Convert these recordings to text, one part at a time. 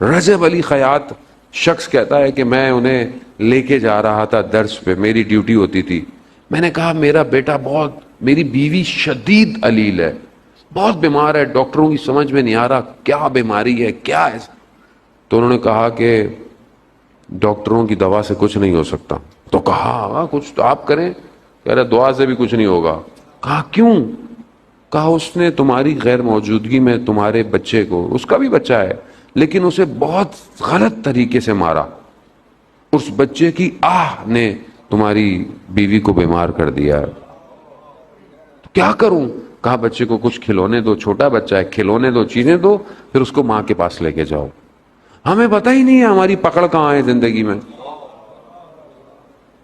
رجب علی خیاط شخص کہتا ہے کہ میں انہیں لے کے جا رہا تھا درس پہ، میری ڈیوٹی ہوتی تھی. میں نے کہا میرا بیٹا میری بیوی شدید علیل ہے، بہت بیمار ہے، ڈاکٹروں کی سمجھ میں نہیں آ رہا کیا بیماری ہے، کیا ہے. تو انہوں نے کہا کہ ڈاکٹروں کی دوا سے کچھ نہیں ہو سکتا. تو کہا کچھ تو آپ کریں. کہہ رہا دعا سے بھی کچھ نہیں ہوگا. کہا کیوں؟ کہا اس نے تمہاری غیر موجودگی میں تمہارے بچے کو، اس کا بھی بچہ ہے لیکن اسے بہت غلط طریقے سے مارا، اس بچے کی آہ نے تمہاری بیوی کو بیمار کر دیا. تو کیا کروں؟ کہا بچے کو کچھ کھلونے دو، چھوٹا بچہ ہے، کھلونے دو، چیزیں دو، پھر اس کو ماں کے پاس لے کے جاؤ. ہمیں پتہ ہی نہیں ہے ہماری پکڑ کہاں ہے زندگی میں،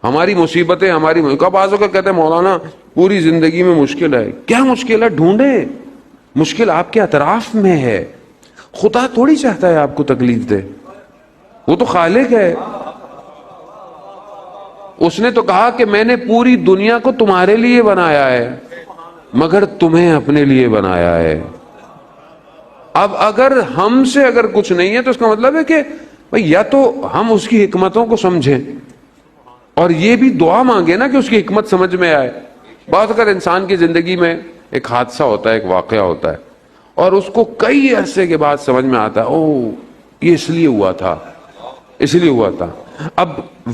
ہماری مصیبتیں کب آزوں کا کہتے ہیں مولانا پوری زندگی میں مشکل ہے. کیا مشکل ہے؟ ڈھونڈیں. مشکل آپ کے اطراف میں ہے. خدا تھوڑی چاہتا ہے آپ کو تکلیف دے، وہ تو خالق ہے. اس نے تو کہا کہ میں نے پوری دنیا کو تمہارے لیے بنایا ہے مگر تمہیں اپنے لیے بنایا ہے. اب اگر ہم سے اگر کچھ نہیں ہے تو اس کا مطلب ہے کہ بھئی یا تو ہم اس کی حکمتوں کو سمجھیں اور یہ بھی دعا مانگے نا کہ اس کی حکمت سمجھ میں آئے. بات اگر انسان کی زندگی میں ایک حادثہ ہوتا ہے، ایک واقعہ ہوتا ہے اور اس کو کئی عرصے کے بعد سمجھ میں آتا ہے او یہ اس لیے ہوا تھا، اس لیے ہوا تھا. اب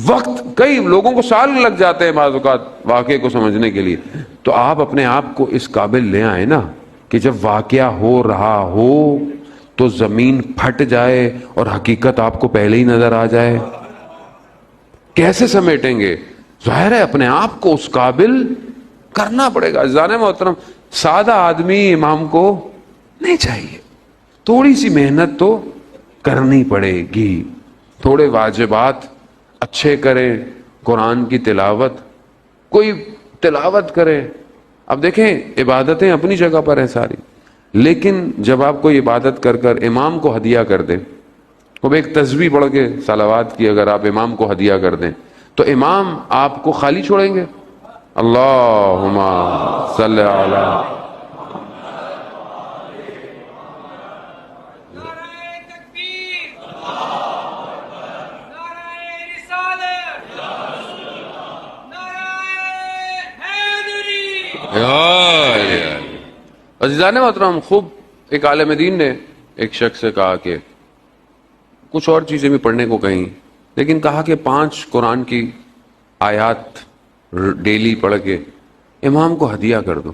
وقت کئی لوگوں کو سال لگ جاتے ہیں بعض اوقات واقعے کو سمجھنے کے لیے. تو آپ اپنے آپ کو اس قابل لے آئے نا کہ جب واقعہ ہو رہا ہو تو زمین پھٹ جائے اور حقیقت آپ کو پہلے ہی نظر آ جائے. کیسے سمیٹیں گے؟ ظاہر ہے اپنے آپ کو اس قابل کرنا پڑے گا. عزیزان محترم، سادہ آدمی امام کو نہیں چاہیے، تھوڑی سی محنت تو کرنی پڑے گی. تھوڑے واجبات اچھے کریں، قرآن کی تلاوت، کوئی تلاوت کرے. اب دیکھیں عبادتیں اپنی جگہ پر ہیں ساری، لیکن جب آپ کوئی عبادت کر کر امام کو ہدیہ کر دیں، وہ ایک تسبیح پڑھ کے صلوات کی اگر آپ امام کو ہدیہ کر دیں تو امام آپ کو خالی چھوڑیں گے؟ اللہم صلی علی. عزیزان محترم، خوب ایک عالم دین نے ایک شخص سے کہا کہ کچھ اور چیزیں بھی پڑھنے کو کہیں، لیکن کہا کہ 5 قرآن کی آیات ڈیلی پڑھ کے امام کو ہدیہ کر دو.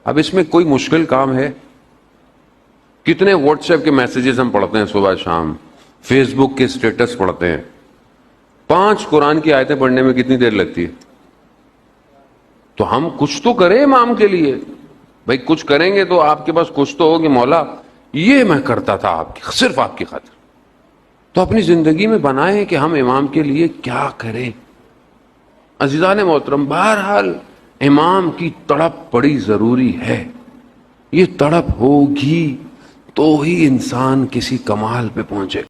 اب اس میں کوئی مشکل کام ہے؟ کتنے واٹس ایپ کے میسیجز ہم پڑھتے ہیں صبح شام، فیس بک کے سٹیٹس پڑھتے ہیں. 5 قرآن کی آیتیں پڑھنے میں کتنی دیر لگتی ہے؟ تو ہم کچھ تو کریں امام کے لیے. بھائی کچھ کریں گے تو آپ کے پاس کچھ تو ہو کہ مولا یہ میں کرتا تھا آپ کی، صرف آپ کی خاطر. تو اپنی زندگی میں بنائیں کہ ہم امام کے لیے کیا کریں. عزیزان محترم، بہرحال امام کی تڑپ بڑی ضروری ہے. یہ تڑپ ہوگی تو ہی انسان کسی کمال پہ پہنچے.